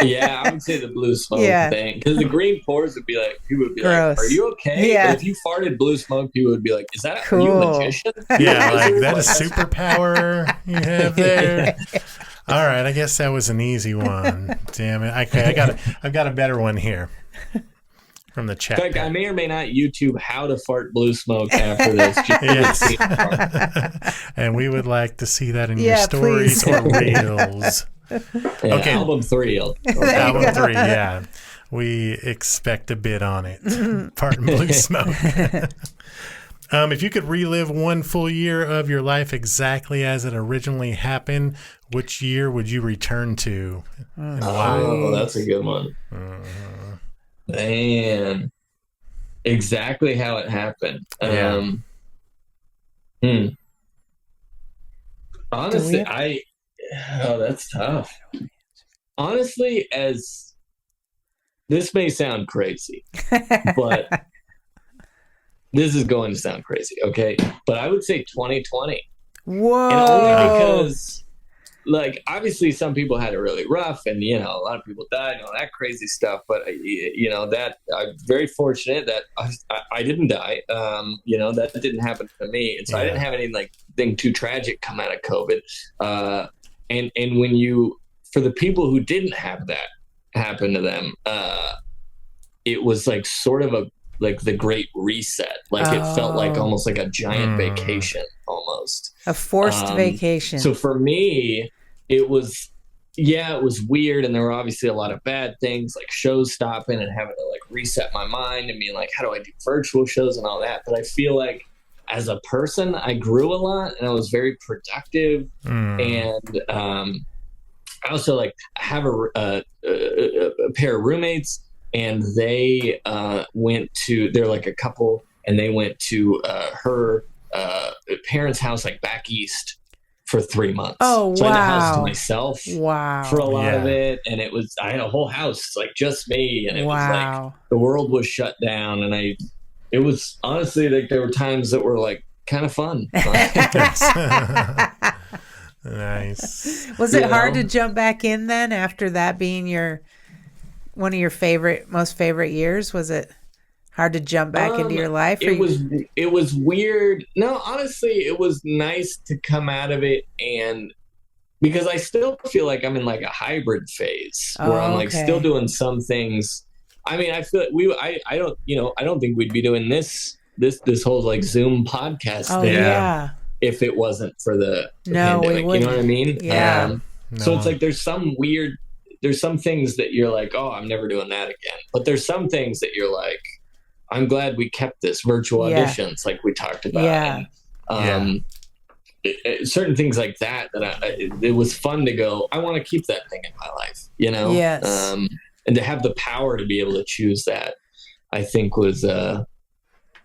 Yeah, I would say the blue smoke thing. Because the green pores would be people would be gross. Are you okay? Yeah. But if you farted blue smoke, people would be like, is that cool. Are you a magician? Yeah, that a superpower you have there? All right, I guess that was an easy one. Damn it. Okay, I've got a better one here. From the chat. In fact, I may or may not YouTube how to fart blue smoke after this. Yes. And we would like to see that in your stories please. or reels. Okay. Album 3. Album 3, yeah. We expect a bid on it. Fart and blue smoke. If you could relive one full year of your life exactly as it originally happened, which year would you return to? And why? Oh, that's a good one. Man, exactly how it happened. Honestly, Oh, that's tough. Honestly, as this may sound crazy, but this is going to sound crazy, okay? But I would say 2020. Whoa. And only because, like, obviously some people had it really rough and, you know, a lot of people died and all that crazy stuff. But, you know, that I'm very fortunate that I didn't die. You know, that didn't happen to me. And so I didn't have anything too tragic come out of COVID. And when you, for the people who didn't have that happen to them, it was like sort of like the great reset. Like it felt like almost like a giant vacation almost. A forced vacation. So for me, it was weird. And there were obviously a lot of bad things like shows stopping and having to like reset my mind and being like, how do I do virtual shows and all that? But I feel like as a person, I grew a lot and I was very productive. And I also like have a pair of roommates. And they they're like a couple, and they went to her parents' house, like back east, for 3 months. Oh, wow. So I had the house to myself for a lot of Yeah. it. And I had a whole house, like just me. And it was Wow. like the world was shut down. And it was honestly like there were times that were like kind of fun. Nice. Was it hard to jump back in then after that being one of your most favorite years? Was it hard to jump back into your life? It was weird. No, honestly, it was nice to come out of it, and because I still feel like I'm in like a hybrid phase where I'm like still doing some things. I mean, I feel like I don't think we'd be doing this whole like Zoom podcast thing if it wasn't for the pandemic. You know what I mean? Yeah. So it's like there's some things that you're like, oh, I'm never doing that again. But there's some things that you're like, I'm glad we kept this virtual auditions like we talked about. Yeah. And, certain things like that it was fun to go, I want to keep that thing in my life, you know? Yes. And to have the power to be able to choose that, I think was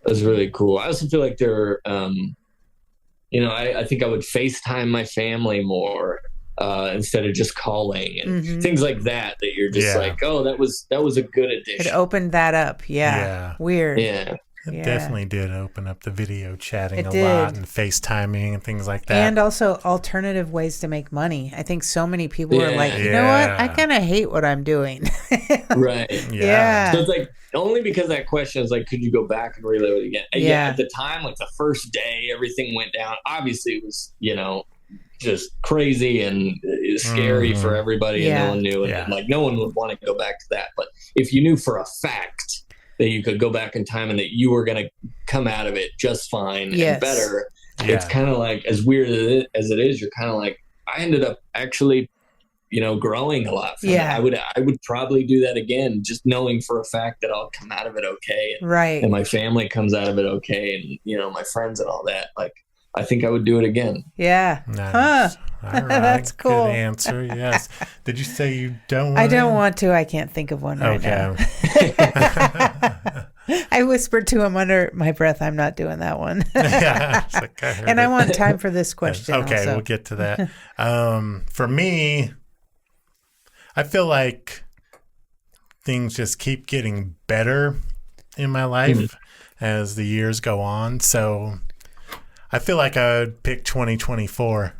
really cool. I also feel like there were, I think I would FaceTime my family more. Instead of just calling and things like that you're just like, oh, that was a good addition. It opened that up. Yeah. Weird. Yeah. It definitely did open up the video chatting lot and FaceTiming and things like that. And also alternative ways to make money. I think so many people are like, you know what? I kind of hate what I'm doing. Right. Yeah. So it's like, only because that question is like, could you go back and relive it again? Yeah. At the time, like the first day, everything went down. Obviously, it was, just crazy and scary for everybody, and no one knew, and like no one would want to go back to that. But if you knew for a fact that you could go back in time and that you were going to come out of it just fine and better, it's kind of like, as weird as it is, you're kind of like, I ended up actually, growing a lot from that. I would probably do that again, just knowing for a fact that I'll come out of it okay, and my family comes out of it okay, and my friends and all that. Like, I think I would do it again. Yeah. Nice. All right. That's cool. Good answer. Yes. Did you say you don't want I don't want to. I can't think of one right now. I whispered to him under my breath, I'm not doing that one. I want time for this question. Okay, also. we'll get to that. For me, I feel like things just keep getting better in my life as the years go on. So I feel like I would pick 2024,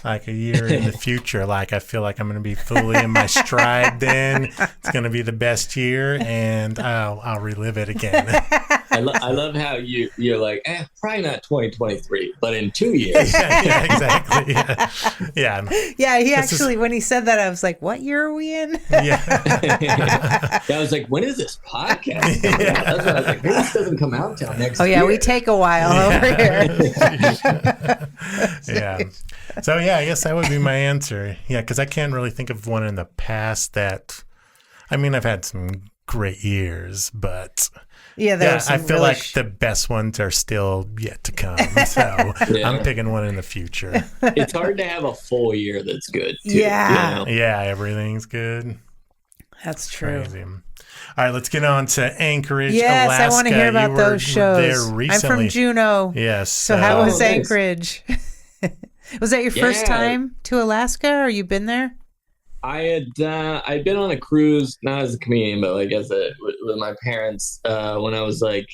like a year in the future. Like I feel like I'm going to be fully in my stride then. It's going to be the best year, and I'll relive it again. I love how you're like, probably not 2023, but in 2 years. Yeah, exactly. Yeah. He actually, when he said that, I was like, what year are we in? I was like, when is this podcast coming out? That's what I was like, this doesn't come out till next year. We take a while over here. So, I guess that would be my answer. Yeah, because I can't really think of one in the past that, I've had some great years, but... I feel like the best ones are still yet to come. So I'm picking one in the future. It's hard to have a full year that's good, too. Yeah. Yeah, everything's good. That's true. Crazy. All right, let's get on to Anchorage, Yes, Alaska. I want to hear about those shows. There recently. I'm from Juneau. Yes. So how was Anchorage? Was that your first time to Alaska, or you been there? I'd been on a cruise, not as a comedian, but like with my parents when I was like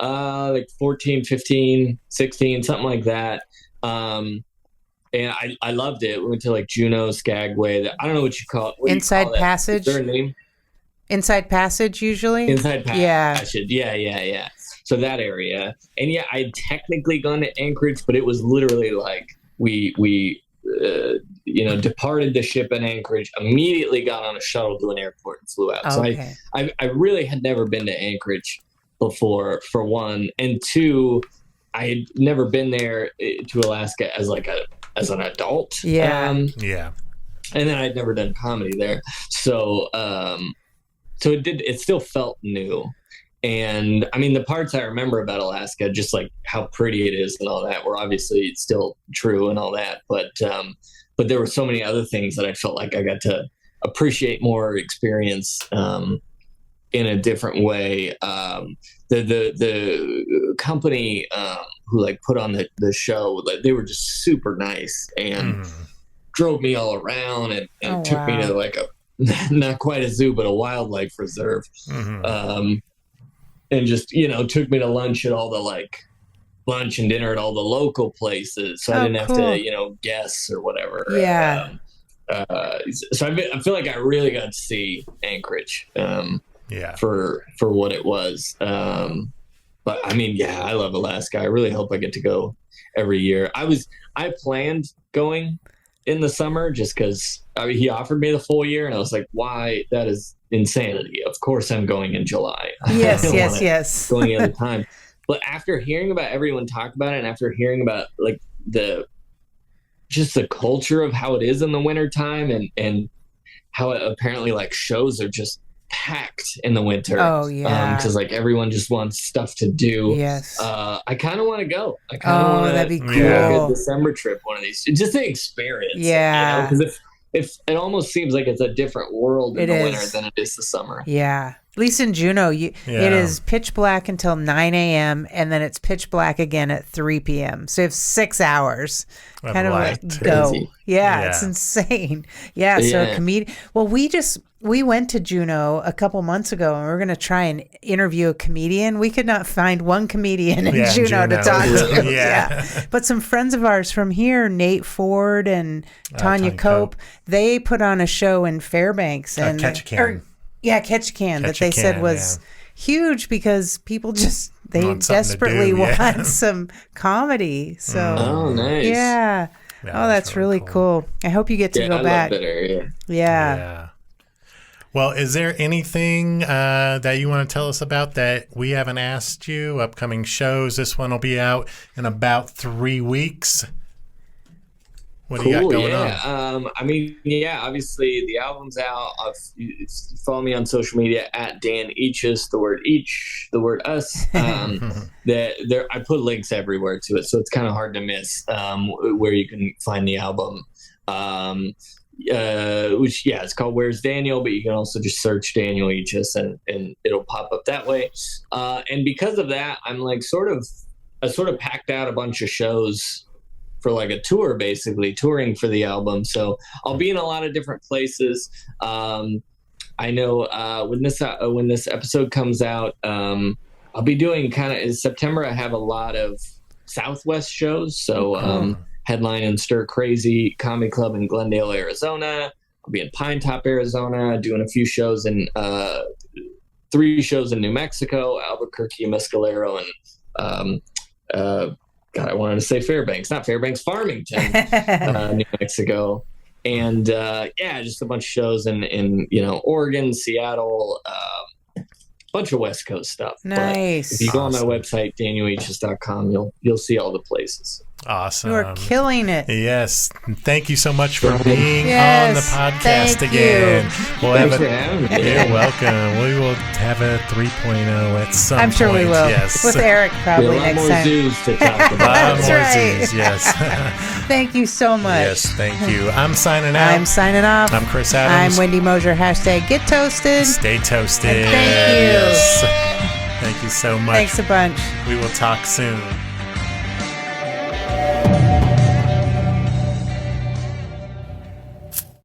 14, 15, 16, something like that. And I loved it. We went to like Juneau, Skagway. I don't know what you call it. Inside Passage? Is there a name? Inside Passage, usually? Inside Passage. Yeah. So that area. And yeah, I'd technically gone to Anchorage, but it was literally like we departed the ship in Anchorage, immediately got on a shuttle to an airport and flew out. Okay. So I really had never been to Anchorage before, for one. And two, I had never been there to Alaska as an adult. Yeah. And then I'd never done comedy there. So it still felt new. And I mean, the parts I remember about Alaska, just like how pretty it is and all that, were obviously still true and all that. But there were so many other things that I felt like I got to appreciate more, experience in a different way. The company who like put on the show, they were just super nice and drove me all around and took me to like a not quite a zoo, but a wildlife reserve. And just, took me to lunch at all the lunch and dinner at all the local places. So I didn't have to, guess or whatever. Yeah. So I feel like I really got to see Anchorage for what it was. But I mean, I love Alaska. I really hope I get to go every year. I planned going in the summer just because he offered me the full year and I was like, why? That is insanity. Of course I'm going in July. Yes. Going any other time. But after hearing about everyone talk about it and after hearing about like the culture of how it is in the wintertime and how it apparently like shows are just packed in the winter. Oh yeah. Because like everyone just wants stuff to do. Yes. I kind of want to go. I kind of want to. That'd be cool. Like a December trip, one of these, just an experience. Yeah. Because if it almost seems like it's a different world in the winter than it is the summer. Yeah. At least in Juneau, it is pitch black until 9 a.m. and then it's pitch black again at 3 p.m. So you have 6 hours. Kind of like go. Yeah, it's insane. Yeah, so a comedian. Well, we went to Juneau a couple months ago and we were going to try and interview a comedian. We could not find one comedian in Juneau to talk to. Yeah. But some friends of ours from here, Nate Ford and Tanya Cope, they put on a show in Fairbanks. And Catch a Can. Catch a Can that they said was huge because people just desperately want some comedy. So nice. Yeah. That's really cool. I hope you get to go back. Love that area. Yeah. Well, is there anything that you want to tell us about that we haven't asked you? Upcoming shows. This one will be out in about 3 weeks. What do you got going on? Obviously the album's out. Follow me on social media at Dan Eachus, the word each, the word us. I put links everywhere to it, so it's kind of hard to miss where you can find the album. It's called Where's Daniel, but you can also just search Daniel Eachus and it'll pop up that way. And because of that, I'm like I sort of packed out a bunch of shows for like a tour, basically touring for the album. So I'll be in a lot of different places. I know when this episode comes out, I'll be doing in September. I have a lot of Southwest shows. So headline in Stir Crazy Comedy Club in Glendale, Arizona. I'll be in Pine Top, Arizona, doing a few shows in 3 shows in New Mexico, Albuquerque, Mescalero, and I wanted to say Fairbanks, not Fairbanks, Farmington, New Mexico. And just a bunch of shows in Oregon, Seattle, bunch of West Coast stuff. Nice. But if you go on my website, danielhs.com, you'll see all the places. Awesome. You are killing it. Yes. Thank you so much for being on the podcast again. Thanks for having me. You're welcome. We will have a 3.0 at some point. I'm sure we will. Yes. With Eric probably next time. Zoos to talk about. That's right. Zoos, yes. Thank you so much. Yes, thank you. I'm signing out. I'm signing off. I'm Chris Adams. I'm Wendy Mosier. #Get toasted. Stay toasted. And thank you. Yes. Thank you so much. Thanks a bunch. We will talk soon.